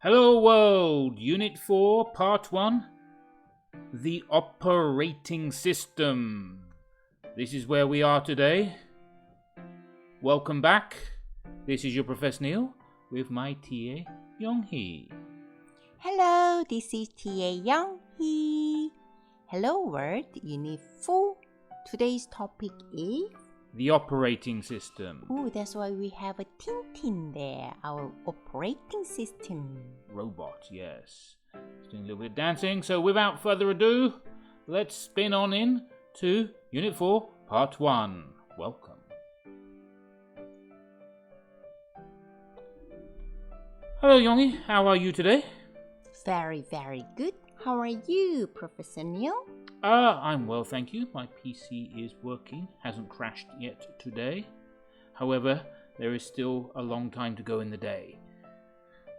Hello World, Unit 4, Part 1, the operating system. This is where we are today. Welcome back. This is your Professor Neil with my TA, Young-hee. Hello, this is TA Young-hee. Hello World, Unit 4. Today's topic is... The operating system. Ooh, that's why we have a Tintin there, our operating system. Robot, yes. It's doing a little bit of dancing, so without further ado, let's spin on in to Unit 4, Part 1. Welcome. Hello Young-hee, how are you today? Very, very good. How are you, Professor Neil? I'm well, thank you. My PC is working, hasn't crashed yet today. However, there is still a long time to go in the day.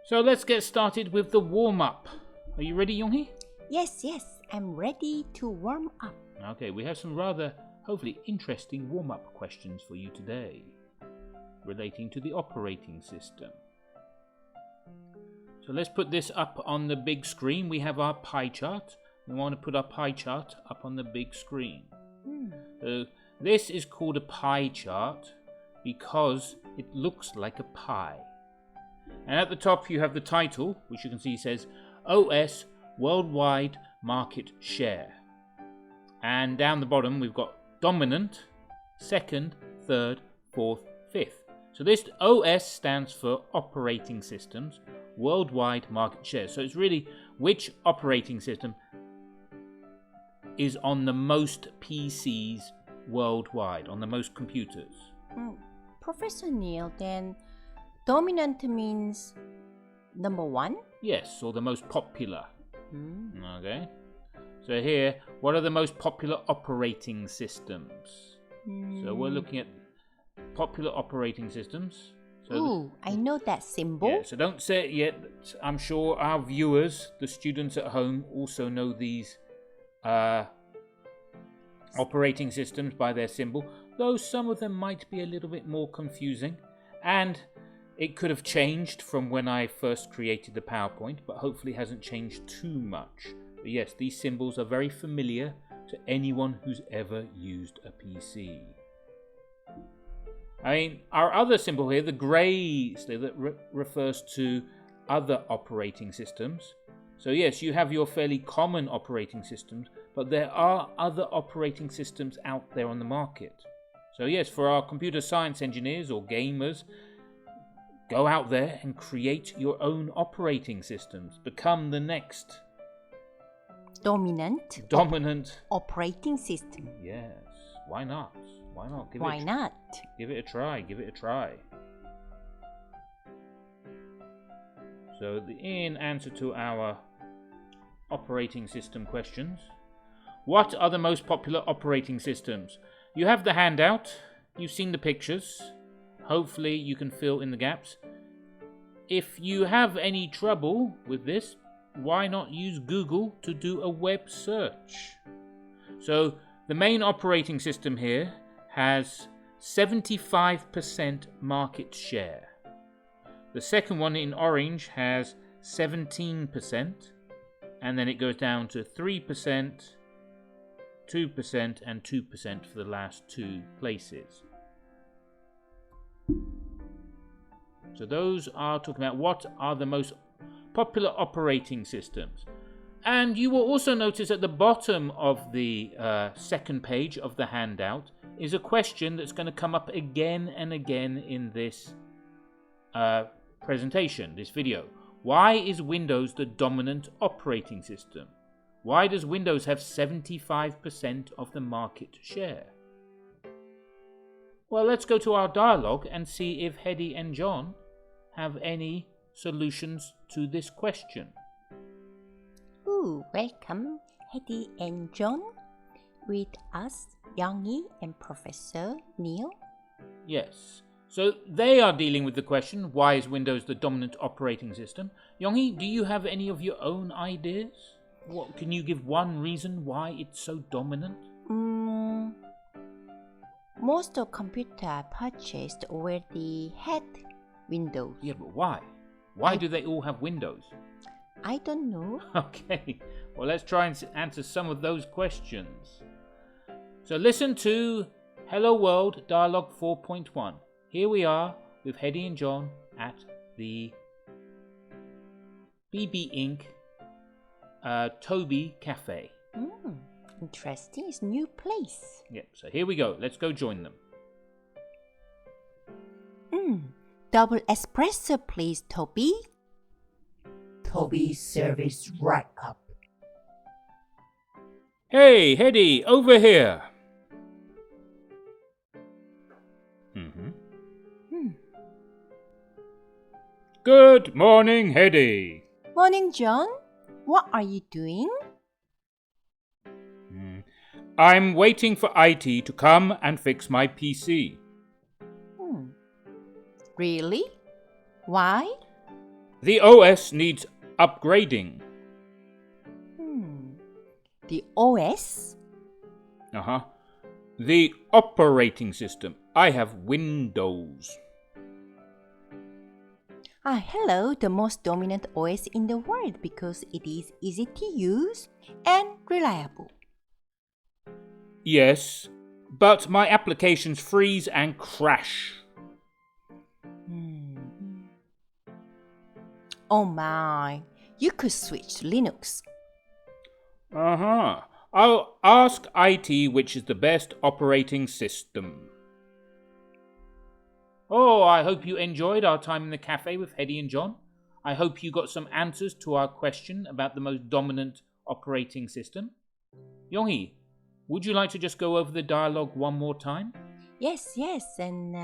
So let's get started with the warm-up. Are you ready, Young-hee? Yes, I'm ready to warm up. Okay, we have some rather, hopefully, interesting warm-up questions for you today, relating to the operating system. So let's put this up on the big screen. We have our pie chart. We want to put our pie chart up on the big screen. So this is called a pie chart because it looks like a pie. And at the top you have the title, which you can see says OS Worldwide Market Share. And down the bottom we've got dominant, second, third, fourth, fifth. So this OS stands for operating systems, worldwide market share. So it's really which operating system is on the most PCs worldwide, on the most computers. Professor Neil, then dominant means number one? Yes, or the most popular. Okay. So here, what are the most popular operating systems? So we're looking at popular operating systems. So I know that symbol. Yeah, so don't say it yet. I'm sure our viewers, the students at home, also know these operating systems by their symbol, though some of them might be a little bit more confusing, and it could have changed from when I first created the PowerPoint, but hopefully hasn't changed too much. But yes, these symbols are very familiar to anyone who's ever used a PC. I mean, our other symbol here, the grey, that refers to other operating systems. So yes, you have your fairly common operating systems, but there are other operating systems out there on the market. So yes, for our computer science engineers or gamers, go out there and create your own operating systems. Become the next dominant operating system. Yes, why not? Why not? Why not? Give it a try. Give it a try. So in answer to our operating system questions, what are the most popular operating systems? You have the handout. You've seen the pictures. Hopefully you can fill in the gaps. If you have any trouble with this, why not use Google to do a web search? So the main operating system here has 75% market share. The second one in orange has 17%, and then it goes down to 3%, 2%, and 2% for the last two places. So those are talking about what are the most popular operating systems. And you will also notice at the bottom of the second page of the handout is a question that's going to come up again and again in this presentation, this video. Why is Windows the dominant operating system? Why does Windows have 75% of the market share? Well, let's go to our dialogue and see if Hedy and John have any solutions to this question. Welcome, Hedy and John, with us, Young-hee and Professor Neil. Yes. So they are dealing with the question, why is Windows the dominant operating system? Young-hee, do you have any of your own ideas? Can you give one reason why it's so dominant? Most of computer I purchased already had Windows. Yeah, but why? Why do they all have windows? I don't know. Okay, well, let's try and answer some of those questions. So listen to Hello World Dialogue 4.1. Here we are with Hedy and John at the BB Inc. Toby Cafe. Interesting. It's a new place. Yep, so here we go. Let's go join them. Double espresso, please, Toby. Toby service right up. Hey, Hedy, over here. Good morning, Hedy. Morning, John. What are you doing? I'm waiting for IT to come and fix my PC. Really? Why? The OS needs upgrading. The OS? The operating system. I have Windows. Hello, the most dominant OS in the world because it is easy to use and reliable. Yes, but my applications freeze and crash. Oh my, you could switch to Linux. I'll ask IT which is the best operating system. Oh, I hope you enjoyed our time in the cafe with Hedy and John. I hope you got some answers to our question about the most dominant operating system. Yonghee, would you like to just go over the dialogue one more time? Yes, and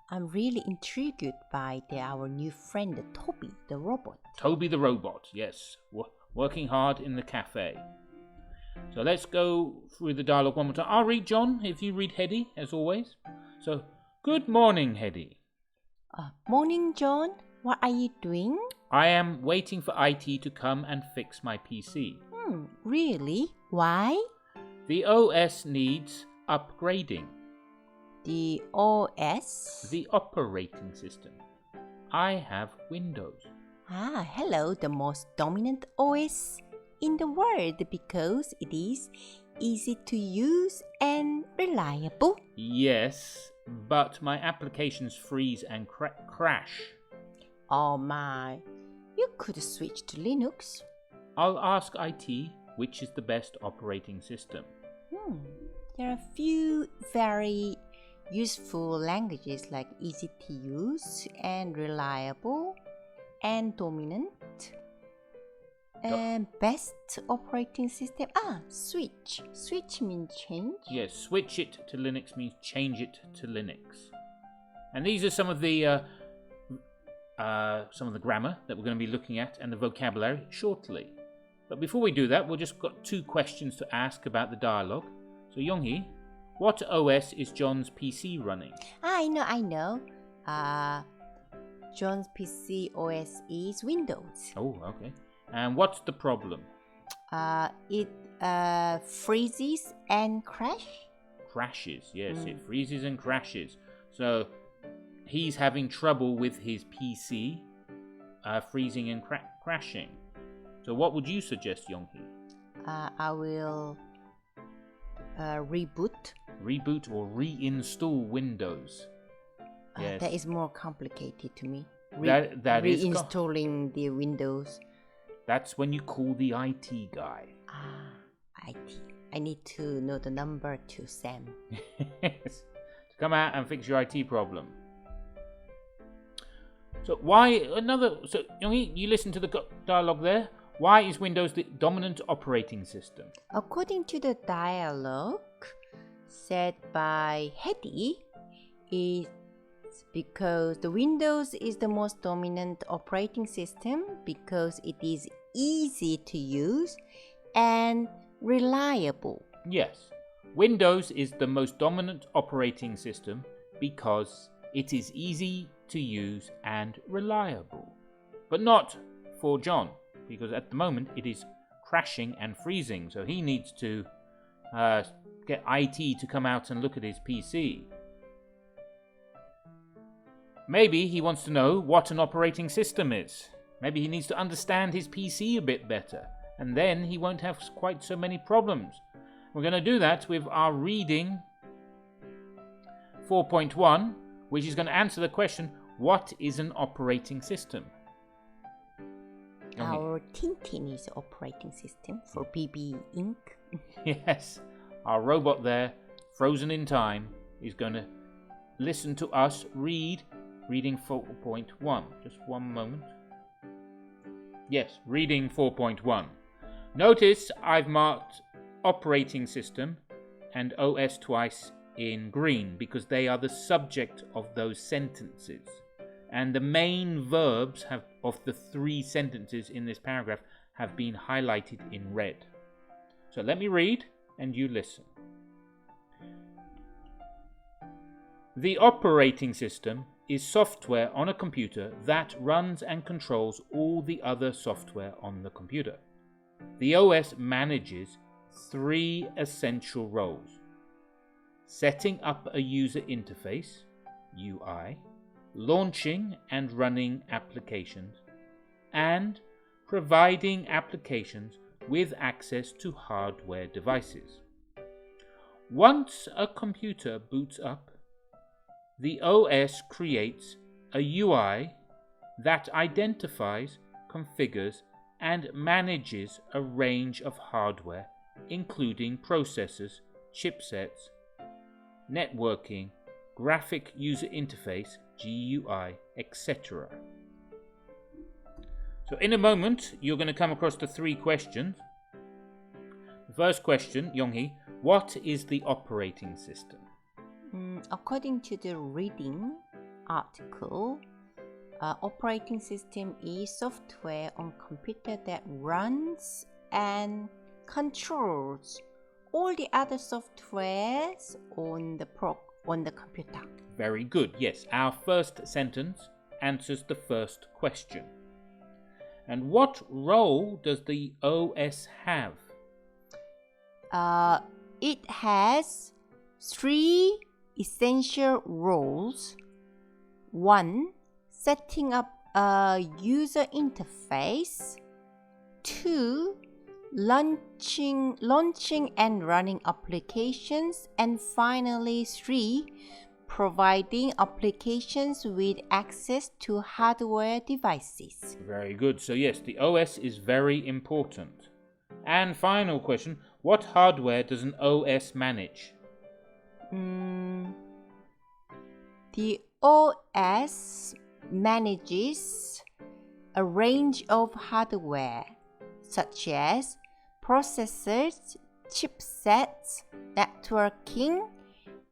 I'm really intrigued by our new friend, Toby, the robot. Toby the robot, yes. Working hard in the cafe. So let's go through the dialogue one more time. I'll read John if you read Hedy, as always. So, good morning, Hedy. Morning, John. What are you doing? I am waiting for IT to come and fix my PC. Really? Why? The OS needs upgrading. The OS? The operating system. I have Windows. Hello, the most dominant OS in the world because it is easy to use and reliable. Yes, but my applications freeze and crash. Oh my, you could switch to Linux. I'll ask IT which is the best operating system. There are a few very useful languages like easy to use and reliable and dominant. And best operating system. Switch. Switch means change. Yes, switch it to Linux means change it to Linux. And these are some of the grammar that we're going to be looking at and the vocabulary shortly. But before we do that, we've just got two questions to ask about the dialogue. So Yonghee, what OS is John's PC running? I know. John's PC OS is Windows. Oh, okay. And what's the problem? It freezes and Crashes, yes. It freezes and crashes. So he's having trouble with his PC freezing and crashing. So what would you suggest, Yonghee? I will reboot. Reboot or reinstall Windows. Yes. That is more complicated to me. That is reinstalling the Windows. That's when you call the IT guy. IT. I need to know the number to Sam. Yes. To come out and fix your IT problem. So Yonghee, you listen to the dialogue there. Why is Windows the dominant operating system? According to the dialogue said by Hedy, it's because the Windows is the most dominant operating system because it is easy to use and reliable. Yes, Windows is the most dominant operating system because it is easy to use and reliable. But not for John, because at the moment it is crashing and freezing, so he needs to get IT to come out and look at his PC. Maybe he wants to know what an operating system is. Maybe he needs to understand his PC a bit better, and then he won't have quite so many problems. We're going to do that with our reading 4.1, which is going to answer the question, what is an operating system? Our Tintin is operating system for BB Inc. Yes, our robot there, frozen in time, is going to listen to us reading 4.1. Just one moment. Yes, reading 4.1. Notice I've marked operating system and OS twice in green because they are the subject of those sentences. And the main verbs of the 3 sentences in this paragraph have been highlighted in red. So let me read and you listen. The operating system is software on a computer that runs and controls all the other software on the computer. The OS manages 3 essential roles: setting up a user interface, UI, launching and running applications, and providing applications with access to hardware devices. Once a computer boots up, the OS creates a UI that identifies, configures, and manages a range of hardware, including processors, chipsets, networking, graphic user interface, GUI, etc. So in a moment, you're going to come across the 3 questions. The first question, Yonghee, what is the operating system? According to the reading article, operating system is software on computer that runs and controls all the other softwares on the computer. Very good. Yes, our first sentence answers the first question. And what role does the OS have? It has 3 essential roles. 1. Setting up a user interface. 2. Launching and running applications. And finally, 3. Providing applications with access to hardware devices. Very good. So yes, the OS is very important. And final question, what hardware does an OS manage? The OS manages a range of hardware such as processors, chipsets, networking,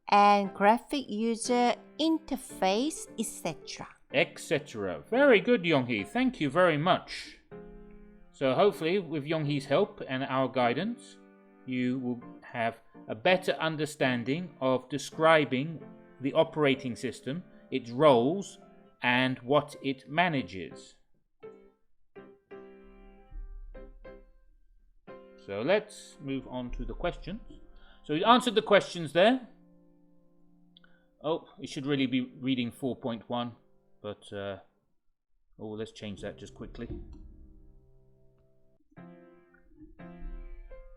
and graphic user interface, etc. Etc. Very good, Yonghee. Thank you very much. So hopefully, with Yonghee's help and our guidance, you will have a better understanding of describing the operating system, its roles, and what it manages. So let's move on to the questions. So we answered the questions there. Oh, it should really be reading 4.1, but let's change that just quickly.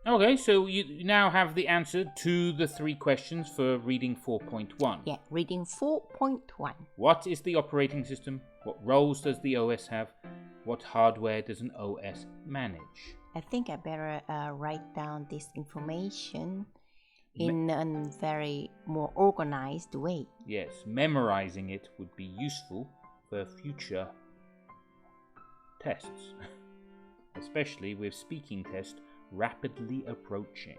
Okay, so you now have the answer to the 3 questions for reading 4.1. Yeah, reading 4.1. What is the operating system? What roles does the OS have? What hardware does an OS manage? I think I better write down this information in a very more organized way. Yes, memorizing it would be useful for future tests, especially with speaking tests rapidly approaching.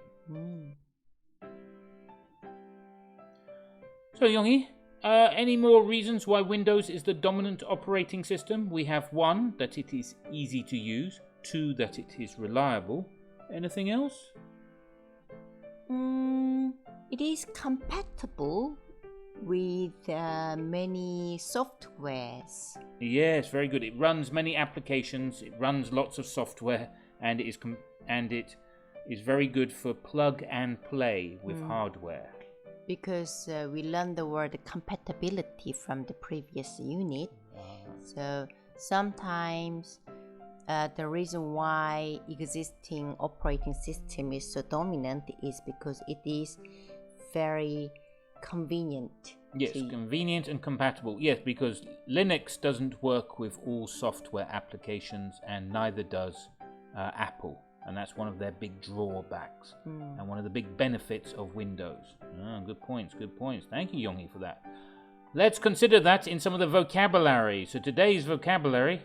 So, Yonghee, any more reasons why Windows is the dominant operating system? We have 1, that it is easy to use, 2, that it is reliable. Anything else? It is compatible with many softwares. Yes, very good. It runs many applications, it runs lots of software, and it is very good for plug and play with hardware. because we learned the word compatibility from the previous unit. So sometimes the reason why existing operating system is so dominant is because it is very convenient. Yes, convenient and compatible. Yes, because Linux doesn't work with all software applications, and neither does Apple. And that's one of their big drawbacks and one of the big benefits of Windows. Good points, good points. Thank you, Yonghee, for that. Let's consider that in some of the vocabulary. So today's vocabulary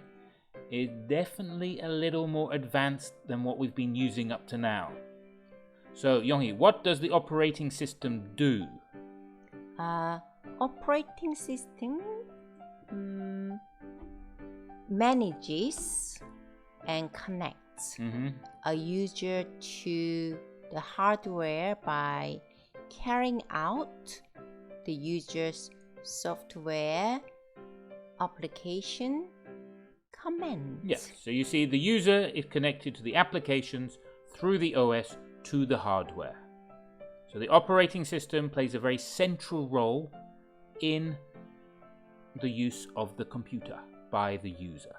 is definitely a little more advanced than what we've been using up to now. So, Yonghee, what does the operating system do? Operating system manages and connects a user to the hardware by carrying out the user's software application commands. Yes, so you see the user is connected to the applications through the OS to the hardware. So the operating system plays a very central role in the use of the computer by the user.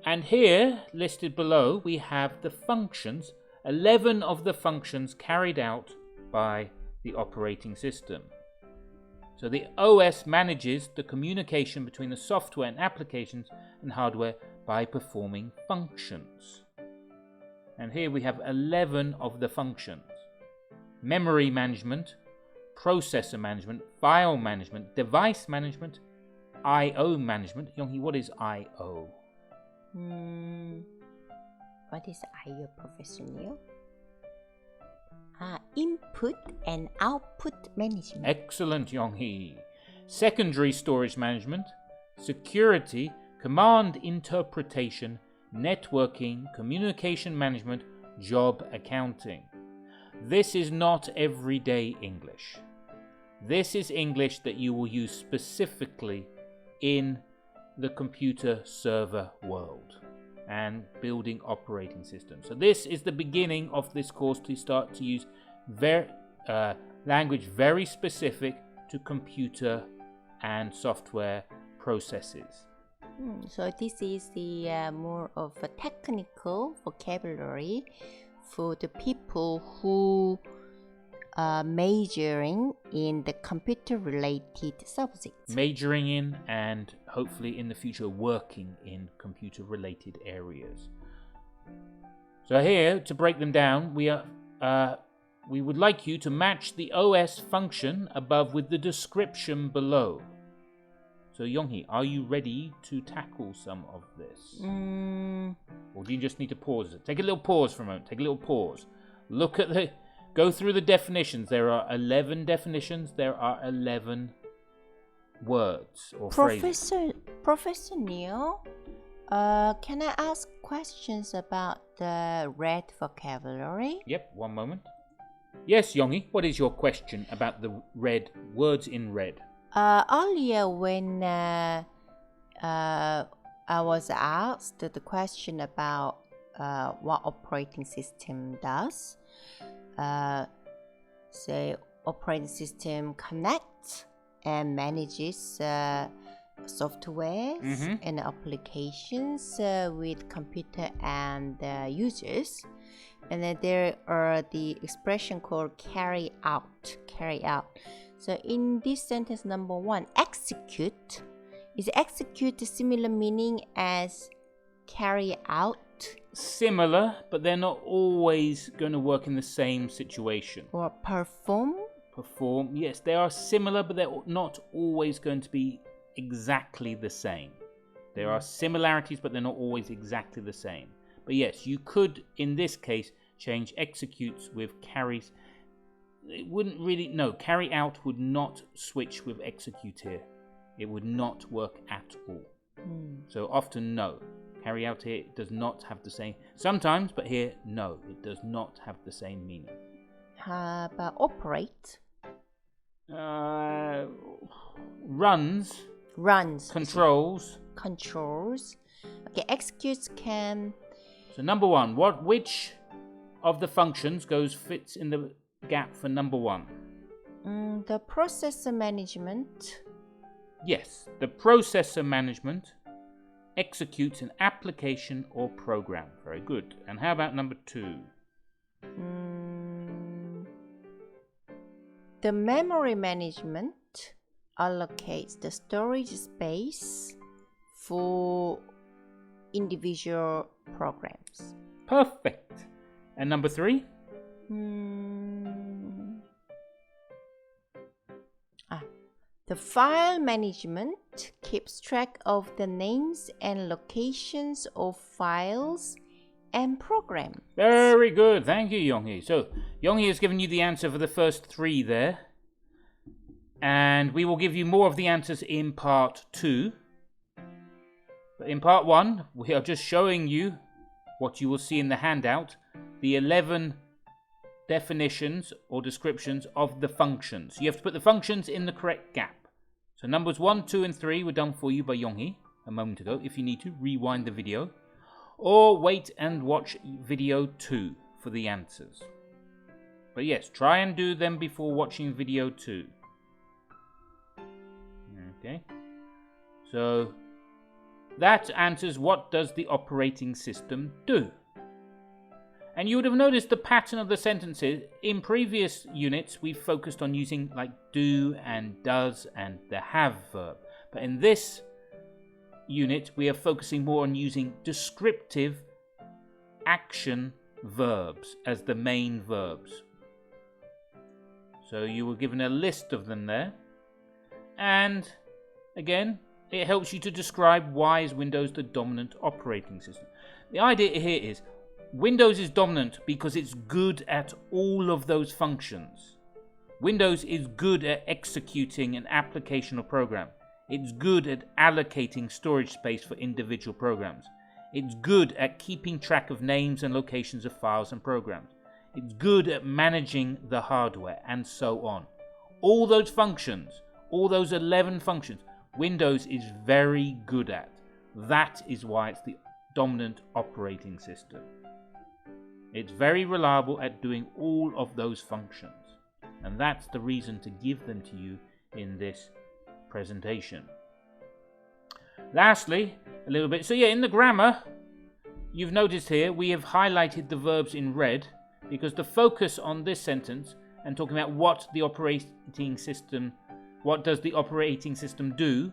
And here, listed below, we have the functions, 11 of the functions carried out by the operating system. So the OS manages the communication between the software and applications and hardware by performing functions. And here we have 11 of the functions. Memory management, processor management, file management, device management, I/O management. Yonghee, what is I/O? What is I/O, Professor Neil? Input and output management. Excellent, Yonghee. Secondary storage management, security, command interpretation, networking, communication management, job accounting. This is not everyday English. This is English that you will use specifically in the computer server world and building operating systems. So this is the beginning of this course to start to use language very specific to computer and software processes. So this is the more of a technical vocabulary for the people who are majoring in the computer-related subjects. Majoring in and hopefully in the future working in computer-related areas. So here, to break them down, we would like you to match the OS function above with the description below. So Yonghee, are you ready to tackle some of this? Or do you just need to pause it? Take a little pause for a moment. Take a little pause. Go through the definitions. There are 11 definitions. There are 11 words or phrases. Professor Neil, can I ask questions about the red vocabulary? Yep, one moment. Yes, Yonghee, what is your question about the red words in red? Earlier when I was asked the question about what operating system does, say operating system connects and manages softwares and applications with computer and users. And then there are the expression called carry out. So in this sentence number 1, execute. Is execute a similar meaning as carry out? Similar, but they're not always going to work in the same situation. Or perform? Perform, yes, they are similar, but they're not always going to be exactly the same. There are similarities, but they're not always exactly the same. But yes, you could, in this case, change executes with carries. It wouldn't really, no, carry out would not switch with execute here. It would not work at all. So often, no. Carry out here does not have the same, sometimes, but here, no, it does not have the same meaning. How about operate? Runs. Controls. Okay, executes can. So number 1, which of the functions fits in the gap for number 1? The processor management. Yes, the processor management executes an application or program. Very good. And how about number 2? The memory management allocates the storage space for individual programs. Perfect. And number 3? The file management keeps track of the names and locations of files and programs. Very good. Thank you, Yonghee. So, Yonghee has given you the answer for the first 3 there. And we will give you more of the answers in part 2. But in part 1, we are just showing you what you will see in the handout, the 11 definitions or descriptions of the functions. You have to put the functions in the correct gap. So numbers 1, 2 and 3 were done for you by Yonghee a moment ago. If you need to, rewind the video. Or wait and watch video 2 for the answers. But yes, try and do them before watching video 2. Okay. So that answers what does the operating system do. And you would have noticed the pattern of the sentences. In previous units, we focused on using like do and does and the have verb. But in this unit, we are focusing more on using descriptive action verbs as the main verbs. So you were given a list of them there. And again, it helps you to describe why is Windows the dominant operating system. The idea here is Windows is dominant because it's good at all of those functions. Windows is good at executing an application or program. It's good at allocating storage space for individual programs. It's good at keeping track of names and locations of files and programs. It's good at managing the hardware and so on. All those functions, all those 11 functions, Windows is very good at. That is why it's the dominant operating system. It's very reliable at doing all of those functions. And that's the reason to give them to you in this presentation. Lastly, a little bit. So yeah, in the grammar, you've noticed here we have highlighted the verbs in red because the focus on this sentence and talking about what does the operating system do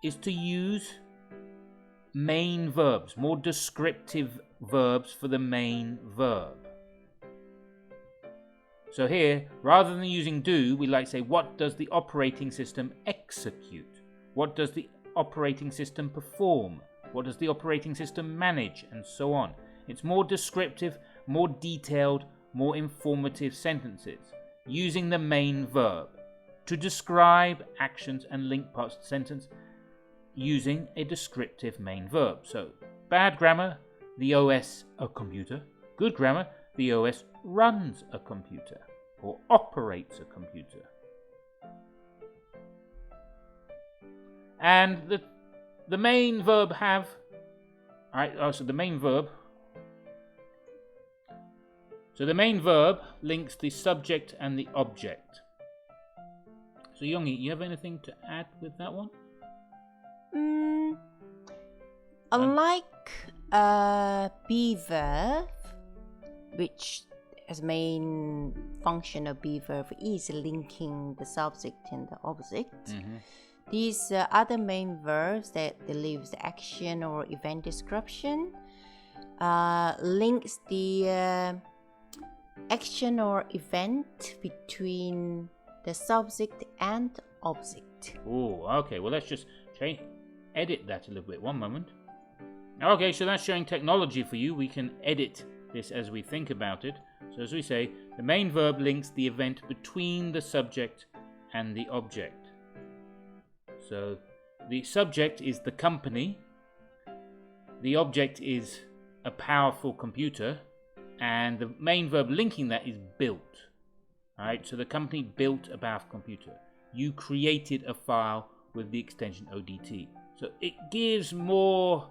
is to use main verbs, more descriptive verbs for the main verb. So here, rather than using do, we like to say, what does the operating system execute? What does the operating system perform? What does the operating system manage? And so on. It's more descriptive, more detailed, more informative sentences, using the main verb to describe actions and link parts of the sentence using a descriptive main verb. So, bad grammar, the OS a computer. Good grammar, the OS runs a computer or operates a computer. And the main verb have, so the main verb links the subject and the object. So Yonghee, you have anything to add with that one? Unlike be verb, which as main function of be verb is linking the subject and the object, these other main verbs that leaves the action or event description links the action or event between the subject and object. Oh, okay. Well, let's just edit that a little bit. One moment. Okay, so that's showing technology for you. We can edit this as we think about it. So as we say, the main verb links the event between the subject and the object. So the subject is the company. The object is a powerful computer. And the main verb linking that is built. Alright, so the company built a powerful computer. You created a file with the extension ODT. So it gives more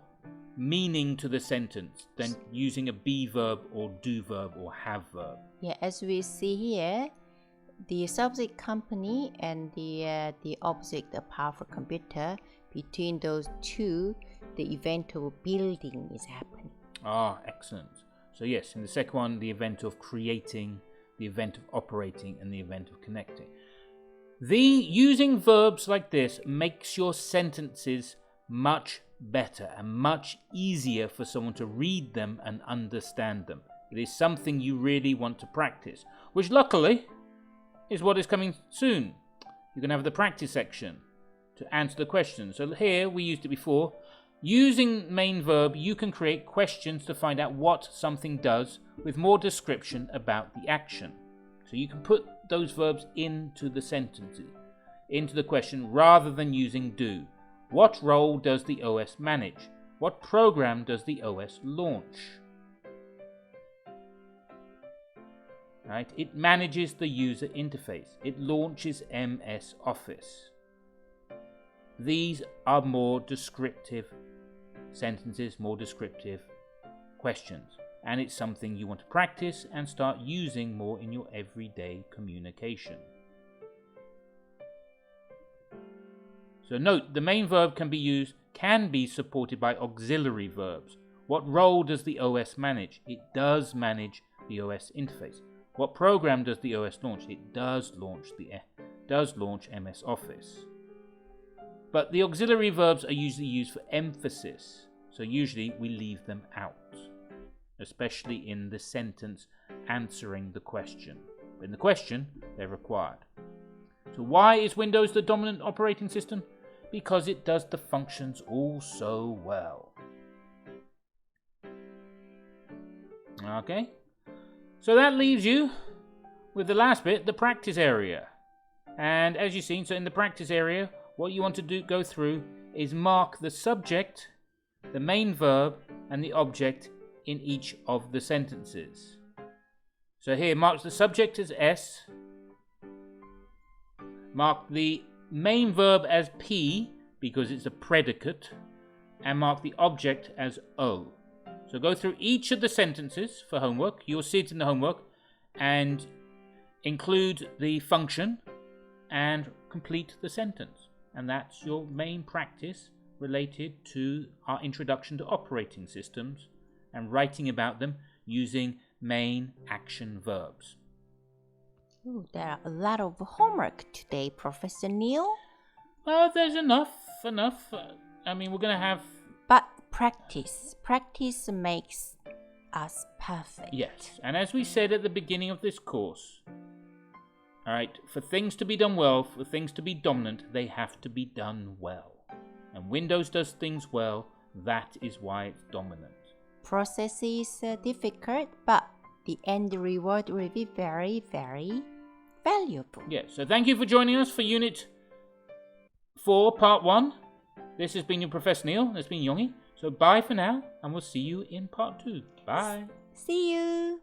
meaning to the sentence than using a be verb or do verb or have verb. Yeah, as we see here, the subject company and the object, a powerful computer, between those two, the event of building is happening. Ah, excellent. So yes, in the second one, the event of creating, the event of operating, and the event of connecting. Using verbs like this makes your sentences much better and much easier for someone to read them and understand them. It is something you really want to practice, which luckily is what is coming soon. You're going to have the practice section to answer the questions. So here, we used it before. Using main verb, you can create questions to find out what something does with more description about the action. So you can put those verbs into the sentences, into the question, rather than using do. What role does the OS manage? What program does the OS launch? Right? It manages the user interface. It launches MS Office. These are more descriptive sentences, more descriptive questions. And it's something you want to practice and start using more in your everyday communication. So note, the main verb can be supported by auxiliary verbs. What role does the OS manage? It does manage the OS interface. What program does the OS launch? It does launch MS Office. But the auxiliary verbs are usually used for emphasis, so usually we leave them out, especially in the sentence answering the question. But in the question, they're required. So why is Windows the dominant operating system? Because it does the functions all so well. Okay, so that leaves you with the last bit, the practice area. And as you've seen, so in the practice area, what you want to go through is mark the subject, the main verb, and the object in each of the sentences. So here, mark the subject as S, mark the main verb as P, because it's a predicate, and mark the object as O. So go through each of the sentences for homework. You'll see it in the homework, and include the function and complete the sentence. And that's your main practice related to our introduction to operating systems and writing about them using main action verbs. Ooh, there are a lot of homework today, Professor Neil. Well, there's enough. I mean, we're going to have... But practice makes us perfect. Yes, and as we said at the beginning of this course, all right, for things to be done well, for things to be dominant, they have to be done well. And Windows does things well, that is why it's dominant. Process is difficult, but the end reward will be very, very valuable. Yeah, so thank you for joining us for Unit 4, Part 1. This has been your Professor Neil, it's been Yongi. So bye for now, and we'll see you in Part 2. Bye. See you.